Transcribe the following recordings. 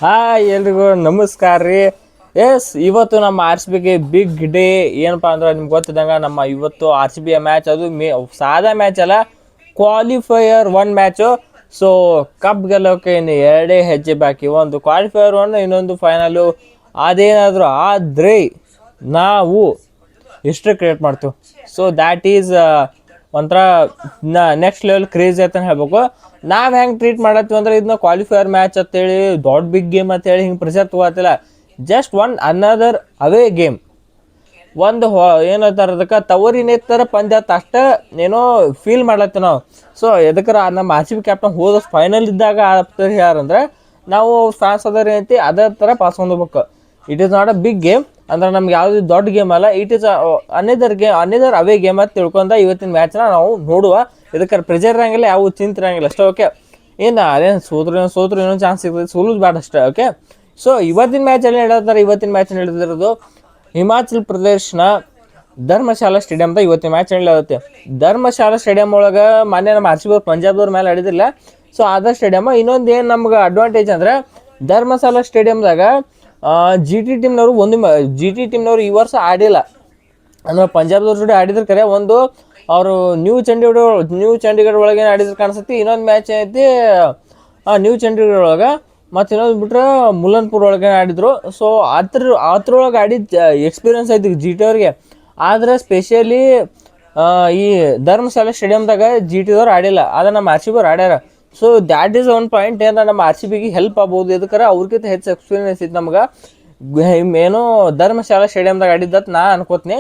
Hi ಎಲ್ರಿಗೂ ನಮಸ್ಕಾರ ರೀ. ಎಸ್, ಇವತ್ತು ನಮ್ಮ ಆರ್ ಸಿ ಬಿಗೆ ಬಿಗ್ ಡೇ. ಏನಪ್ಪ ಅಂದ್ರೆ ನಿಮ್ಗೆ ಗೊತ್ತಿದ್ದಂಗೆ ನಮ್ಮ ಇವತ್ತು ಆರ್ ಸಿ ಬಿಯ ಮ್ಯಾಚ್ ಅದು ಸಾದಾ ಮ್ಯಾಚ್ ಅಲ್ಲ, ಕ್ವಾಲಿಫೈಯರ್ 1 ಮ್ಯಾಚು. ಸೊ ಕಪ್ ಗೆಲ್ಲೋಕೆ ಇನ್ನು 2 ಹೆಜ್ಜೆ ಬಾಕಿ. ಒಂದು ಕ್ವಾಲಿಫೈಯರ್ 1, ಇನ್ನೊಂದು ಫೈನಲು. ಅದೇನಾದರೂ ಆದರೆ ನಾವು ಹಿಸ್ಟ್ರಿ ಕ್ರಿಯೇಟ್ ಮಾಡ್ತೀವಿ. ಸೊ ದ್ಯಾಟ್ ಈಸ್ ಒಂಥರ ನೆಕ್ಸ್ಟ್ ಲೆವೆಲ್ ಕ್ರೇಜಿ ಅಂತ ಹೇಳ್ಬೇಕು. ನಾವು ಹೆಂಗೆ ಟ್ರೀಟ್ ಮಾಡತ್ತೀವಿ ಅಂದ್ರೆ ಇದನ್ನ ಕ್ವಾಲಿಫೈಯರ್ ಮ್ಯಾಚ್ ಅಂತೇಳಿ ದೊಡ್ಡ ಬಿಗ್ ಗೇಮ್ ಅಂತೇಳಿ ಹಿಂಗೆ ಪ್ರೆಷರ್ ತೊಗೊಳತ್ತಿಲ್ಲ. ಜಸ್ಟ್ ಅನದರ್ ಅವೇ ಗೇಮ್. ಒಂದು ಏನಂತಾರೆ ಅದಕ್ಕೆ ತವರಿನೇತ್ತರ ಪಂದ್ಯ ಅಷ್ಟೇ ಏನೋ ಫೀಲ್ ಮಾಡ್ಲತ್ತೀವಿ ನಾವು. ಸೊ ಎದಕ್ಕೆ ನಮ್ಮ ಆರ್ ಸಿ ಬಿ ಕ್ಯಾಪ್ಟನ್ ಹೋದ ಫೈನಲ್ ಇದ್ದಾಗ ಆಗ್ತಾರೆ ಯಾರಂದ್ರೆ ನಾವು ಫ್ಯಾನ್ಸ್ ಅದರ ಏನೈತಿ ಅದೇ ಥರ ಪಾಸ್ ಹೋಗ್ಬೇಕು. It is not a big game ಅಂದ್ರೆ ನಮ್ಗೆ ಯಾವುದು ದೊಡ್ಡ ಗೇಮ್ ಅಲ್ಲ. It is another away game ಅಂತ ತಿಳ್ಕೊಂಡ ಇವತ್ತಿನ ಮ್ಯಾಚ್ನ ನಾವು ನೋಡುವ. ಇದಕ್ಕೆ ಪ್ರೆಷರ್ ಇರಂಗಿಲ್ಲ, ಯಾವ ಚಿಂತೆ ಇರಂಗಿಲ್ಲ ಅಷ್ಟೇ. ಓಕೆ, ಅದೇನು ಸೋತ್ರು ಏನೋ ಚಾನ್ಸ್ ಸಿಗ್ತದೆ, ಸೋಲೋದು ಬೇಡ ಅಷ್ಟೇ. ಓಕೆ, ಸೊ ಇವತ್ತಿನ ಮ್ಯಾಚಲ್ಲಿ ಹೇಳ್ತಾರೆ. ಇವತ್ತಿನ ಮ್ಯಾಚ್ ಹೇಳಿದಿರೋದು ಹಿಮಾಚಲ್ ಪ್ರದೇಶನ ಧರ್ಮಶಾಲಾ ಸ್ಟೇಡಿಯಮ್ದ ಇವತ್ತಿನ ಮ್ಯಾಚ್ ಹೇಳತ್ತೆ. ಧರ್ಮಶಾಲಾ ಸ್ಟೇಡಿಯಂ ಒಳಗೆ ಮೊನ್ನೆ ನಮ್ಮ ಆರ್ ಸಿ ಬಿ ಪಂಜಾಬ್ದವ್ರ ಮೇಲೆ ಆಡಿದಿಲ್ಲ. ಸೊ ಅದ ಸ್ಟೇಡಿಯಮ್. ಇನ್ನೊಂದು ಏನು ನಮ್ಗೆ ಅಡ್ವಾಂಟೇಜ್ ಅಂದರೆ ಧರ್ಮಶಾಲಾ ಸ್ಟೇಡಿಯಮ್ದಾಗ ಜಿ ಟಿ ಟೀಮ್ನವರು ಈ ವರ್ಷ ಆಡಿಲ್ಲ. ಅಂದ್ರೆ ಪಂಜಾಬ್ದವ್ರ ಜೊತೆ ಆಡಿದ್ರೆ ಕರೆ ಒಂದು ಅವರು ನ್ಯೂ ಚಂಡೀಗಢ ಒಳಗೆ ಆಡಿದ್ರೆ ಕಾಣಿಸುತ್ತೆ. ಇನ್ನೊಂದು ಮ್ಯಾಚ್ ಐತಿ ನ್ಯೂ ಚಂಡೀಗಢ ಒಳಗೆ, ಮತ್ತು ಇನ್ನೊಂದು ಬಿಟ್ರೆ ಮುಲನ್ಪುರ್ ಒಳಗೆ ಆಡಿದ್ರು. ಸೊ ಅದ್ರೊಳಗೆ ಆಡಿದ ಎಕ್ಸ್ಪೀರಿಯನ್ಸ್ ಐತಿ ಜಿ ಟಿ ಅವ್ರಿಗೆ. ಆದರೆ ಸ್ಪೆಷಲಿ ಈ ಧರ್ಮಶಾಲಾ ಸ್ಟೇಡಿಯಮ್ದಾಗ ಜಿ ಟಿದವ್ರು ಆಡಿಲ್ಲ, ಆದರೆ ನಮ್ಮ ಆರ್ ಸಿ ಬಿ ಅವ್ರು ಆಡ್ಯಾರ. So that is one point ಏನೋ ನಮ್ಮ ಆರ್ ಸಿ ಬಿಗೆ ಹೆಲ್ಪ್ ಆಗ್ಬೋದು. ಇದಕ್ಕೆ ಅವ್ರಿಗಿಂತ ಹೆಚ್ಚು ಎಕ್ಸ್ಪೀರಿಯನ್ಸ್ ಇತ್ತು ನಮ್ಗೆ. ಏನೋ ಧರ್ಮಶಾಲಾ ಸ್ಟೇಡಿಯಮ್ದಾಗ ಆಡಿದ್ದತ್ ನಾ ಅನ್ಕೋತೀನಿ.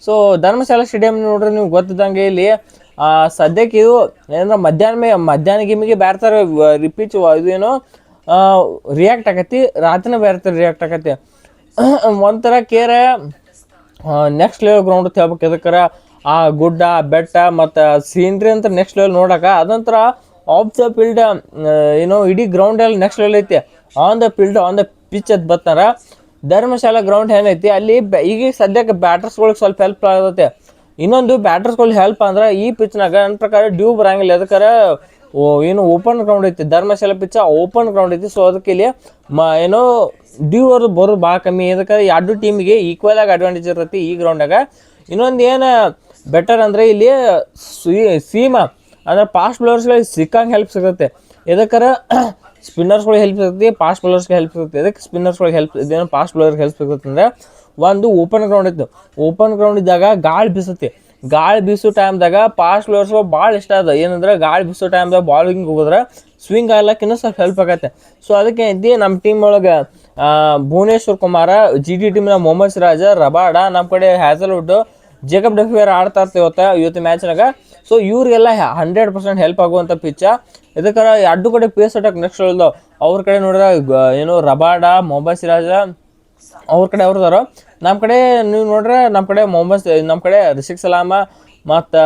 ಸೊ ಧರ್ಮಶಾಲಾ ಸ್ಟೇಡಿಯಂ ನೋಡ್ರಿ, ನೀವು ಗೊತ್ತಿದ್ದಂಗೆ ಇಲ್ಲಿ ಸದ್ಯಕ್ಕೆ ಇದು ಏನಂದ್ರೆ ಮಧ್ಯಾಹ್ನ ಗೇಮಿಗೆ ಬೇರೆ ಥರ ರಿಪೀಚ್ ಇದೇನೋ ರಿಯಾಕ್ಟ್ ಆಗತ್ತೆ, ರಾತ್ರಿನೇ ಬೇರೆ ಥರ ರಿಯಾಕ್ಟ್ ಆಗತ್ತೆ. ಒಂಥರ ನೆಕ್ಸ್ಟ್ ಲೆವೆಲ್ ಗ್ರೌಂಡ್ ಅಂತ ಹೇಳ್ಬೇಕು. ಎದಕ್ಕಾರ ಆ ಗುಡ್ಡ ಬೆಟ್ಟ ಮತ್ತು ಸೀನ್ರಿ ಅಂತ ನೆಕ್ಸ್ಟ್ ಲೆವೆಲ್ ನೋಡೋಕೆ ಅದೊಂಥರ ಆಫ್ ದ ಫೀಲ್ಡ್ ಏನೋ ಇಡೀ ಗ್ರೌಂಡಲ್ಲಿ ನೆಕ್ಸ್ಟ್ ಲೆವೆಲ್ ಐತಿ. ಆನ್ ದ ಪಿಚ್ ಅಂತ ಬರ್ತಾರ. ಧರ್ಮಶಾಲಾ ಗ್ರೌಂಡ್ ಏನೈತಿ ಅಲ್ಲಿ ಈಗ ಸದ್ಯಕ್ಕೆ ಬ್ಯಾಟರ್ಸ್ಗಳಿಗೆ ಸ್ವಲ್ಪ ಹೆಲ್ಪ್ ಆಗುತ್ತೆ. ಇನ್ನೊಂದು ಬ್ಯಾಟರ್ಸ್ಗಳಿಗೆ ಹೆಲ್ಪ್ ಅಂದ್ರೆ ಈ ಪಿಚ್ನಾಗ ನನ್ನ ಪ್ರಕಾರ ಡ್ಯೂ ಬರಂಗಿಲ್ಲ. ಅದಕ್ಕಾರ ಏನು ಓಪನ್ ಗ್ರೌಂಡ್ ಐತಿ, ಧರ್ಮಶಾಲಾ ಪಿಚ್ ಓಪನ್ ಗ್ರೌಂಡ್ ಐತಿ. ಸೊ ಅದಕ್ಕೆ ಇಲ್ಲಿ ಏನೋ ಡ್ಯೂ ಅವ್ರದ್ದು ಬರೋದು ಭಾಳ ಕಮ್ಮಿ. ಯಾಕಂದ್ರೆ ಎರಡು ಟೀಮಿಗೆ ಈಕ್ವಲ್ ಆಗಿ ಅಡ್ವಾಂಟೇಜ್ ಇರ್ತೈತಿ ಈ ಗ್ರೌಂಡಾಗ. ಇನ್ನೊಂದು ಏನು ಬೆಟರ್ ಅಂದರೆ ಇಲ್ಲಿ ಸೀಮಾ ಅಂದ್ರೆ ಫಾಸ್ಟ್ ಬೌಲರ್ಸ್ಗಳಿಗೆ ಸಿಕ್ಕಂಗೆ ಹೆಲ್ಪ್ ಸಿಗುತ್ತೆ. ಎದಕ್ಕಾರ ಸ್ಪಿನ್ನರ್ಸ್ಗಳಿಗೆ ಹೆಲ್ಪ್ ಸಿಗುತ್ತೆ, ಫಾಸ್ಟ್ ಬೌಲರ್ಸ್ಗೆ ಹೆಲ್ಪ್ ಸಿಗುತ್ತೆ. ಅದಕ್ಕೆ ಸ್ಪಿನ್ನರ್ಸ್ಗಳಿಗೆ ಇದೇನೋ ಫಾಸ್ಟ್ ಬೌಲರ್ಗೆ ಹೆಲ್ಪ್ ಸಿಗುತ್ತೆ ಅಂದರೆ ಒಂದು ಓಪನ್ ಗ್ರೌಂಡ್ ಇತ್ತು. ಓಪನ್ ಗ್ರೌಂಡ್ ಇದ್ದಾಗ ಗಾಳಿ ಬೀಸುತ್ತೆ. ಗಾಳಿ ಬೀಸೋ ಟೈಮ್ದಾಗ ಫಾಸ್ಟ್ ಬೌಲರ್ಸ್ಗಳು ಭಾಳ ಇಷ್ಟ ಅದ. ಏನಂದ್ರೆ ಗಾಳಿ ಬೀಸೋ ಟೈಮ್ದಾಗ ಬಾಲಿಂಗ್ ಹೋದ್ರೆ ಸ್ವಿಂಗ್ ಆಗ್ಲಕ್ಕೆ ಇನ್ನೂ ಸ್ವಲ್ಪ ಹೆಲ್ಪ್ ಆಗತ್ತೆ. ಸೊ ಅದಕ್ಕೆ ಐತಿ ನಮ್ಮ ಟೀಮ್ ಒಳಗೆ ಭುವನೇಶ್ವರ್ ಕುಮಾರ, ಜಿ ಟಿ ಟೀಮ್ನ ಮೊಹಮ್ಮದ್ ಸಿರಾಜ, ರಬಾಡ, ನಮ್ಮ ಕಡೆ ಹ್ಯಾಸಲ್ವುಡ್, ಜೇಕಬ್ ಡೆಫಿಯರ್ ಆಡ್ತಾ ಇರ್ತೀವತ್ತ ಇವತ್ತು ಮ್ಯಾಚ್ನಾಗ. ಸೊ ಇವ್ರಿಗೆಲ್ಲ 100% ಹೆಲ್ಪ್ ಆಗುವಂಥ ಪಿಚ್ಚ. ಇದಕ್ಕೆ ಎರಡು ಕಡೆ ಪೇಸ್ ಅಟ್ಯಾಕ್ ನೆಕ್ಸ್ಟ್ ಹೇಳ್ದವು. ಅವ್ರ ಕಡೆ ನೋಡಿದ್ರೆ ಏನೋ ರಬಾಡ, ಮೊಹಮ್ಮದ್ ಸಿರಾಜ ಅವ್ರ ಕಡೆ ಅವ್ರದಾರ. ನಮ್ಮ ಕಡೆ ನೀವು ನೋಡ್ರೆ ನಮ್ಮ ಕಡೆ ರಿಷಿಕ್ ಸಲಾಮ ಮತ್ತು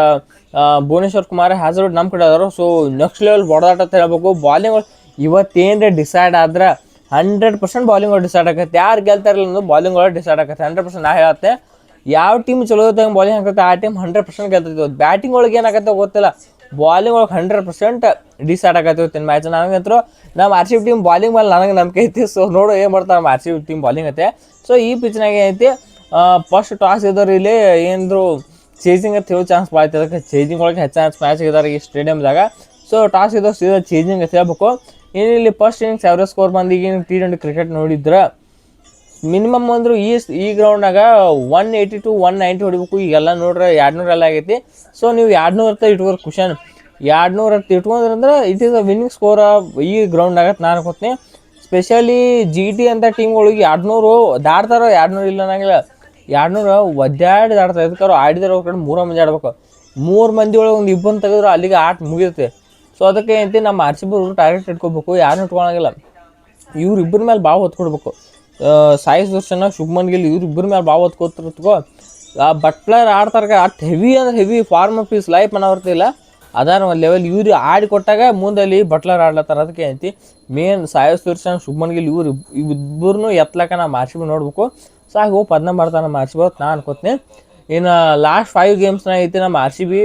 ಭುವನೇಶ್ವರ್ ಕುಮಾರ್, ಹ್ಯಾಸಲ್ವುಡ್ ನಮ್ಮ ಕಡೆ ಅದಾರು. ಸೊ ನೆಕ್ಸ್ಟ್ ಲೆವೆಲ್ ಹೊಡೆದಾಟ ಅಂತ ಹೇಳ್ಬೇಕು. ಬಾಲಿಂಗ್ ಇವತ್ತೇನ್ರೆ ಡಿಸೈಡ್ ಆದ್ರೆ 100% ಬಾಲಿಂಗ್ ಒಳಗೆ ಡಿಸೈಡ್ ಆಗತ್ತೆ. ಯಾರು ಗೆಲ್ತಾರಲ್ಲ ಅನ್ನೋದು ಬಾಲಿಂಗ್ ಒಳಗೆ ಡಿಸೈಡ್ ಆಗತ್ತೆ 100%. ನಾ ಹೇಳತ್ತೆ ಯಾವ ಟೀಮ್ ಚಲೋ ಇದ್ದಂಗೆ ಬಾಲಿಂಗ್ ಹಾಕತ್ತೆ ಆ ಟೀಮ್ 100% ಗೆಲ್ತೈತಿ. ಬ್ಯಾಟಿಂಗ್ ಒಳಗೆ ಏನಾಗತ್ತೆ ಗೊತ್ತಿಲ್ಲ, ಬಾಲಿಂಗ್ ಒಳಗೆ 100% ಡಿಸೈಡ್ ಆಗತ್ತೆ ಇವತ್ತಿನ ಮ್ಯಾಚ್. ನನಗಂತೂ ನಮ್ಮ R C B team bowling ಮೇಲೆ ನನಗೆ ನಂಬಿಕೆ ಐತಿ. ಸೊ ನೋಡು ಏನು ಮಾಡ್ತಾರೆ ನಮ್ಮ R C B team bowling ಐತೆ. ಸೊ ಈ ಪಿಚ್ನಾಗ ಏನೈತಿ ಫಸ್ಟ್ ಟಾಸ್ ಇದ್ದವ್ರು ಇಲ್ಲಿ ಏನಾದ್ರು ಚೇಜಿಂಗ್ ಅಂತ ಹೇಳೋ ಚಾನ್ಸ್ ಭಾಳ ಐತೆ. ಅದಕ್ಕೆ ಚೇಜಿಂಗ್ ಒಳಗೆ ಹೆಚ್ಚು ಚಾನ್ಸ್ ಮ್ಯಾಚ್ ಇದ್ದಾರೆ ಈ ಸ್ಟೇಡಿಯಮ್ದಾಗ. ಸೊ ಟಾಸ್ ಇದ್ದವ್ರು ಸೀದಾ ಚೇಜಿಂಗ್ ಅಂತ ಹೇಳ್ಬೇಕು. ಇಲ್ಲಿ ಫಸ್ಟ್ ಇನ್ನಿಂಗ್ಸ್ ಎವರೇಜ್ ಸ್ಕೋರ್ ಬಂದು ಈಗ T20 ಕ್ರಿಕೆಟ್ ನೋಡಿದ್ರೆ ಮಿನಿಮಮ್ ಅಂದರು ಈ ಗ್ರೌಂಡ್ನಾಗ 180 to 190 ಹೊಡಿಬೇಕು. ಈಗೆಲ್ಲ ನೋಡ್ರೆ 200 ಎಲ್ಲ ಆಗೈತಿ. ಸೊ ನೀವು 200 ಇಟ್ಕೋರು ಕುಷನ್ 200 ಇಟ್ಕೊಂಡ್ರಂದ್ರೆ it is a winning score ಈ ಗ್ರೌಂಡ್ ಆಗತ್ತೆ ನಾನು ಅನ್ಕೋತೀನಿ. ಸ್ಪೆಷಲಿ ಜಿ ಟಿ ಅಂತ ಟೀಮ್ಗಳಿಗೆ 200 ದಾಡ್ತಾರೋ 200 ಇಲ್ಲ ಅನ್ನಂಗಿಲ್ಲ. 200 ಒದ್ದಾಡಿ ದಾಡ್ತಾರೆ. ಇದಕ್ಕೆ ಆಡಿದಾರೆ ಅವ್ರ ಕಡೆ 3 ಮಂದಿ ಆಡ್ಬೇಕು. 3 ಮಂದಿ ಒಳಗೆ ಒಂದು ಇಬ್ಬರು ತೆಗೆದ್ರೆ ಅಲ್ಲಿಗೆ ಆಟ ಮುಗಿಯುತ್ತೆ. ಸೊ ಅದಕ್ಕೆ ಏನಂತ ನಮ್ಮ ಆರ್ ಸಿ ಬಿ ಟಾರ್ಗೆಟ್ ಇಟ್ಕೋಬೇಕು, ಯಾರನ್ನೂ ಇಟ್ಕೊಳಂಗಿಲ್ಲ. ಇವ್ರು ಇಬ್ಬರ ಮೇಲೆ ಭಾಳ ಹೊತ್ತು ಕೊಡ್ಬೇಕು. ಸಾಯಿ ಸುದರ್ಶನ, ಶುಭ್ಮನ್ ಗಿಲ್ ಇವ್ರಿಬ್ಬರ ಮೇಲೆ ಭಾಳ ಹೊತ್ತು ಕೊತ್ತಿರ್ತ್ಕೋ. ಬಟ್ಲರ್ ಆಡ್ತಾರೆ ಅಷ್ಟು ಹೆವಿ ಅಂದ್ರೆ heavy form of his life ಅನ್ನೋರ್ತಿಲ್ಲ. ಅದಾರ ಒಂದು ಲೆವೆಲ್ ಇವ್ರು ಆಡಿ ಕೊಟ್ಟಾಗ ಮುಂದಲ್ಲಿ ಬಟ್ಲರ್ ಆಡ್ಲತ್ತಾರ. ಅದಕ್ಕೆ ಏನೈತಿ ಮೇನ್ ಸಾಯಿ ಸುದರ್ಶನ್, ಶುಭ್ಮನ್ ಗಿಲ್ ಇಬ್ಬರನ್ನೂ ಎತ್ತಲಕ್ಕ ನಮ್ಮ ಆರ್ ಸಿ ಬಿ ನೋಡ್ಬೇಕು. ಸೊ ಹಾಗೆ ಹೋಗಿ ಅದನ್ನ ಮಾಡ್ತಾರೆ ನಮ್ಮ ಆರ್ ಸಿ ಬಿ ನಾ ಅನ್ಕೋತೀನಿ. ಇನ್ನು ಲಾಸ್ಟ್ 5 ಗೇಮ್ಸ್ನ ಐತಿ ನಮ್ಮ ಆರ್ ಸಿ ಬಿ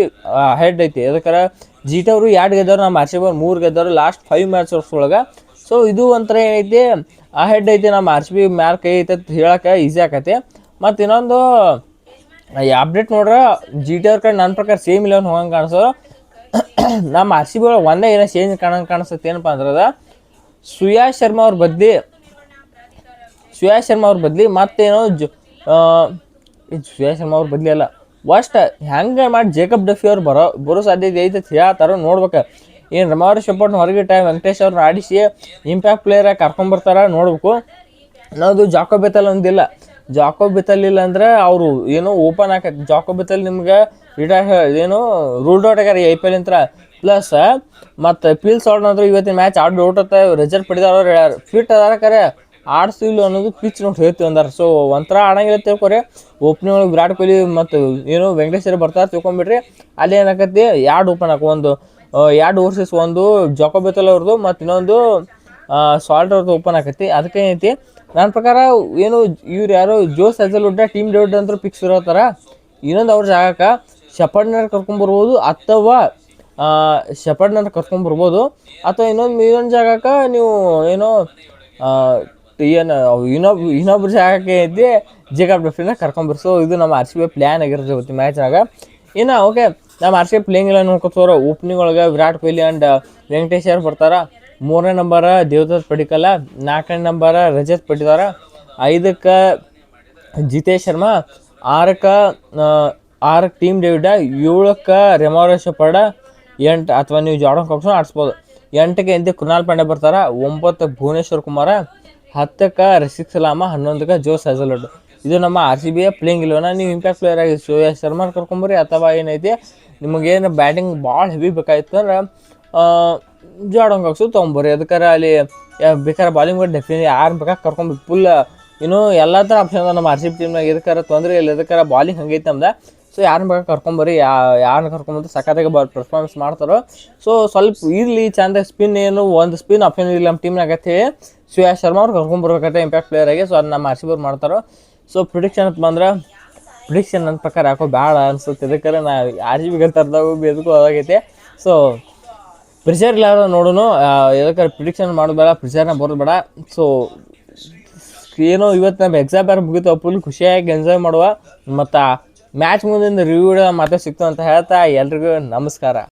ಹೆಡ್ ಐತಿ. ಅದಕ್ಕೆ ಜಿ ಟಿ ಅವರು 2 ಗೆದ್ದವ್ರು, ನಮ್ಮ ಆರ್ ಸಿ ಬಿ 3 ಗೆದ್ದವ್ರು ಲಾಸ್ಟ್ 5 ಮ್ಯಾಚಸ್ ಒಳಗೆ. ಸೊ ಇದು ಒಂಥರ ಏನೈತಿ ಹೆಡ್ ಐತಿ, ನಮ್ಮ ಆರ್ ಸಿ ಬಿ ಮ್ಯಾಲ್ ಕೈ ಐತೆ ಅಂತ ಹೇಳಕ್ಕೆ ಈಸಿ ಆಕತಿ. ಮತ್ತು ಇನ್ನೊಂದು ಅಪ್ಡೇಟ್ ನೋಡ್ರೆ ಜಿ ಟಿ ಅವ್ರ ಕಡೆ ನನ್ನ ಪ್ರಕಾರ ಸೇಮ್ ಇಲ್ಲ ಹೋಗಂಗೆ ಕಾಣಿಸೋ. ನಮ್ಮ ಆರ್ ಸಿ ಬಿ ಒಳಗೆ ಒಂದೇ ಏನೋ ಚೇಂಜ್ ಕಾಣಿಸುತ್ತೆ ಏನಪ್ಪ ಅಂದ್ರೆ ಅದ ಸುಯಾಶ್ ಶರ್ಮಾ ಅವ್ರ ಬದಲಿ ಮತ್ತೇನೋ ಸುಯಾಶ್ ಶರ್ಮಾ ಅವ್ರ ಬದಲಿ ಅಲ್ಲ, ಫಸ್ಟ್ ಹೆಂಗೆ ಮಾಡಿ ಜೇಕಬ್ ಡಫಿ ಅವ್ರು ಬರೋ ಸಾಧ್ಯತೆ ಐತೆ ಅಂತ ಹೇಳ್ತಾರೋ ನೋಡ್ಬೇಕು. ಏನು ರಮಾವರಿ ಶೆಪರ್ಡ್ನ ಹೊರಗೆ ವೆಂಕಟೇಶ್ ಅವ್ರನ್ನ ಆಡಿಸಿ ಇಂಪ್ಯಾಕ್ಟ್ ಪ್ಲೇಯರಾಗಿ ಕರ್ಕೊಂಬರ್ತಾರ ನೋಡ್ಬೇಕು. ಅನ್ನೋದು ಜಾಕೋ ಬೆತಲ್ ಒಂದಿಲ್ಲ, ಜಾಕೋ ಬೆತಲ್ ಇಲ್ಲ ಅಂದ್ರೆ ಅವರು ಏನೋ ಓಪನ್ ಆಕೈತಿ. ಜಾಕೋ ಬೆತಲ್ ನಿಮ್ಗೆ ಏನೋ ರೂಲ್ಡ್ ಔಟ್ ಆಗ್ಯಾರ IPL ಅಂತ. ಪ್ಲಸ್ ಮತ್ತು ಪಿಲ್ ಸಾಲ್ಡ್ ಅಂದ್ರೆ ಇವತ್ತಿನ ಮ್ಯಾಚ್ ಆಡಿ ಔಟತ್ತ ರಿಸಲ್ಟ್ ಪಡೆದವ್ರು ಹೇಳ್ಯಾರ. ಫಿಟ್ ಅದಾರ ಕರೆ ಆಡ್ಸಿಲ್ಲ ಅನ್ನೋದು ಪಿಚ್ ನೋಡಿ ಹೇಳ್ತೀವಿ ಅಂದಾರ. ಸೊ ಒಂಥರ ಆಡಂಗಿಲ್ಲ ತಿಳ್ಕೊರಿ. ಓಪನಿಂಗ್ ಒಳಗೆ ವಿರಾಟ್ ಕೊಹ್ಲಿ ಮತ್ತು ಏನು ವೆಂಕಟೇಶ್ವರ ಬರ್ತಾರೆ ತಿಳ್ಕೊಂಬಿಡ್ರಿ. ಅಲ್ಲಿ ಏನಾಕತಿ ಎರಡು ಓಪನ್ ಹಾಕೋ, ಒಂದು 2 ಓವರ್ಸಸ್, ಒಂದು ಜಾಕೋ ಬೆತಲ್ ಅವ್ರದ್ದು ಮತ್ತು ಇನ್ನೊಂದು ಸಾಲ್ಟ್ ಅವ್ರದ್ದು ಓಪನ್ ಆಕೈತಿ. ಅದಕ್ಕೆ ಏನೈತಿ ನನ್ನ ಪ್ರಕಾರ ಏನು ಇವ್ರು ಯಾರು ಜೋಸ್ ಹಜಲ್ವುಡ್ ಟೀಮ್ ಡೇವಿಡ್ ಅಂತೂ ಫಿಕ್ಸ್ ಇರೋತ್ತಾರ. ಇನ್ನೊಂದು ಅವ್ರ ಜಾಗಕ್ಕೆ ಶೆಪರ್ಡ್ನ ಕರ್ಕೊಂಬರ್ಬೋದು ಅಥವಾ ಇನ್ನೊಂದು ಜಾಗಕ್ಕೆ ನೀವು ಏನೋ ಇನ್ನೊಬ್ರು ಜಾಗಕ್ಕೆ ಐತಿ ಜೇಕಬ್ ಡಫಿನ ಕರ್ಕೊಂಬರ್ರಿ. ಸೊ ಇದು ನಮ್ಮ ಆರ್ ಸಿ ಬಿ ಪ್ಲ್ಯಾನ್ ಆಗಿರುತ್ತೆ ಇವತ್ತು ಮ್ಯಾಚ್ನಾಗ. ಇನ್ನು ಓಕೆ, ನಮ್ಮ ಆರ್ ಸಿ ಬಿ ಪ್ಲೇಯಿಂಗ್ ಎಲ್ಲ ನೋಡ್ಕೊತವ್ರ. ಓಪನಿಂಗ್ ಒಳಗೆ ವಿರಾಟ್ ಕೊಹ್ಲಿ ಆ್ಯಂಡ್ ವೆಂಕಟೇಶ್ ಅವ್ರು ಬರ್ತಾರೆ. 3ನೇ ನಂಬರ ದೇವದತ್ ಪಡಿಕ್ಕಲ, 4ನೇ ನಂಬರ ರಜತ್ ಪಟ್ಟಿದಾರ, 5ಕ್ಕೆ ಜಿತೇಶ್ ಶರ್ಮಾ, 6ಕ್ಕೆ ಟೀಮ್ ಡೇವಿಡ, 7ಕ್ಕೆ ರೆಮಾರೋ ಶೆಪರ್ಡ್, 8 ಅಥವಾ ನೀವು ಜಾರ್ಡನ್ ಕಾಕ್ಸ್ನ ಆಡಿಸ್ಬೋದು. 8ಕ್ಕೆ ಎಂತೆ ಕೃನಾಲ್ ಪಾಂಡೆ ಬರ್ತಾರೆ, 9ಕ್ಕೆ ಭುವನೇಶ್ವರ್ ಕುಮಾರ, 10ಕ್ಕೆ ರಸಿಕ್ ಸಲಾಮ, 11ಕ್ಕೆ ಜೋಸ್ ಹಜಲ್ವುಡ್. ಇದು ನಮ್ಮ ಆರ್ ಸಿ ಬಿಯ ಪ್ಲೇಯಿಂಗ್ ಇಲ್ವನ. ನೀವು ಇಂಪ್ಯಾಕ್ಟ್ ಪ್ಲೇಯರ್ ಆಗಿ ಸುಯಾಶ್ ಶರ್ಮಾ ಕರ್ಕೊಂಬರ್ರಿ, ಅಥವಾ ಏನೈತಿ ನಿಮಗೇನು ಬ್ಯಾಟಿಂಗ್ ಭಾಳ ಹೆವಿ ಬೇಕಾಯ್ತು ಅಂದ್ರೆ ಜಾರ್ಡನ್ ಕಾಕ್ಸು ತೊಗೊಂಬರ್ರಿ. ಅದಕ್ಕಾರೆ ಅಲ್ಲಿ ಬೇಕಾದ್ರೆ ಬಾಲಿಂಗ್ ಡೆಫಿನೆಟ್ಲಿ ಯಾರು ಬೇಕಾದ್ರೆ ಕರ್ಕೊಂಬರ್ರಿ. ಫುಲ್ ಇನ್ನೂ ಎಲ್ಲ ಥರ ಆಪ್ಷನ್ ಅದ ನಮ್ಮ ಆರ್ ಸಿ ಬಿ ಟೀಮ್ನಾಗ. ಎದಕ್ಕಾರ ತೊಂದರೆ ಇಲ್ಲ, ಎದಕ್ಕಾರ ಬಾಲಿಂಗ್ ಹಂಗೈತೆ ನಮ್ದು. ಸೊ ಯಾರನ್ನ ಬೇಕಾದ್ರೆ ಕರ್ಕೊಂಬರ್ರಿ, ಯಾರನ್ನ ಕರ್ಕೊಂಬಂದು ಸಖತ್ತಾಗಿ ಪರ್ಫಾರ್ಮೆನ್ಸ್ ಮಾಡ್ತಾರೋ. ಸೊ ಸ್ವಲ್ಪ ಇರಲಿ ಚಂದ ಸ್ಪಿನ್, ಏನು ಒಂದು ಸ್ಪಿನ್ ಆಪ್ಷನ್ ಇಲ್ಲ ನಮ್ಮ ಟೀಮ್ನಾಗ ಅಂತ ಹೇಳಿ ಸುಯಾಶ್ ಶರ್ಮಾ ಅವ್ರು ಕರ್ಕೊಂಬರ್ಬೇಕಂತ ಇಂಪ್ಯಾಕ್ಟ್ ಪ್ಲೇಯರ್ ಆಗಿ. ಸೊ ಅದು ನಮ್ಮ ಆರ್ ಸಿ ಬಿ ಅವ್ರು ಮಾಡ್ತಾರೋ. ಸೊ ಪ್ರಿಡಿಕ್ಷನ್ ಅಂತ ಬಂದ್ರೆ ನನ್ನ ಪ್ರಕಾರ ಯಾಕೋ ಬೇಡ ಅನ್ಸುತ್ತೆ. ಇದಕ್ಕಾರೆ ನಾ ಆರ್ ಸಿ ಬಿ ಗೆಲ್ತಾರ್ದಾಗೂ ಎದಕ್ಕೂ ಅದಾಗೈತೆ. ಸೊ ಪ್ರೆಷರ್ ಇಲ್ಲಾರ ನೋಡೋಣ, ಎದಕ್ಕಾರೆ ಪ್ರಿಡಿಕ್ಷನ್ ಮಾಡೋದು ಬೇಡ, ಪ್ರೆಷರ್ನ ಬರೋದು ಬೇಡ. ಸೊ ಏನೋ ಇವತ್ತು ನಮ್ಮ ಎಕ್ಸಾಮ್ ಯಾರು ಮುಗಿತು ಫುಲ್ ಖುಷಿಯಾಗಿ ಎಂಜಾಯ್ ಮಾಡುವ. ಮತ್ತು ಮ್ಯಾಚ್ ಮುಂದಿನ ರಿವ್ಯೂ ಮತ್ತೆ ಸಿಕ್ತು ಅಂತ ಹೇಳ್ತಾ ಎಲ್ರಿಗೂ ನಮಸ್ಕಾರ.